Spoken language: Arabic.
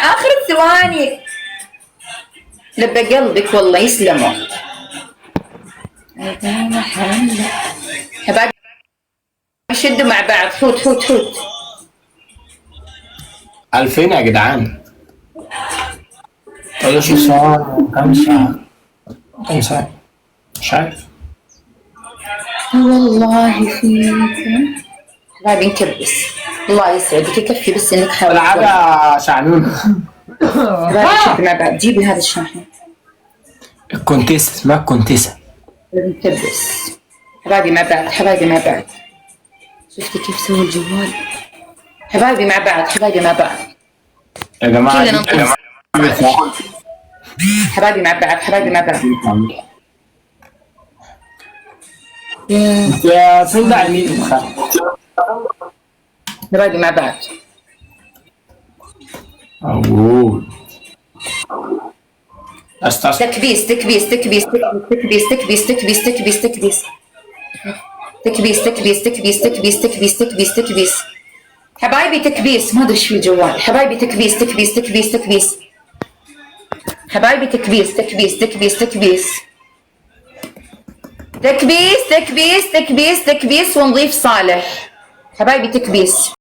آخر الثواني. لبى قلبك والله يسلموا. حبايبي شدوا مع بعض. حوت حوت حوت. 2000 يا جدعان. 13 ساعة كام ساعة؟ كام ساعة؟ مش عارف. والله فيك حبايبي نكبس. الله يسعدك يكفي بس انك حاولت. العبها شعنون. حبايبي شدوا مع بعض. جيبي هذا الشاحن. الكونتيسة اسمها الكونتيسة. نكبس حبايبي مع بعض. حبايبي مع بعض. شفتي كيف سوى الجوال؟ حبايبي مع بعض. حبايبي مع بعض. يا جماعة كلنا نقول حبايبي مع بعض. حبايبي مع بعض. يا فين عينيك؟ حبايبي مع بعض. أوه. تكبيس تكبيس تكبيس تكبيس تكبيس تكبيس تكبيس تكبيس تكبيس تكبيس تكبيس تكبيس تكبيس تكبيس تكبيس. حبايبي تكبيس. ما ادري ايش في الجوال. حبايبي تكبيس تكبيس تكبيس تكبيس. حبايبي تكبيس تكبيس تكبيس تكبيس تكبيس تكبيس تكبيس تكبيس ونضيف صالح. حبايبي تكبيس.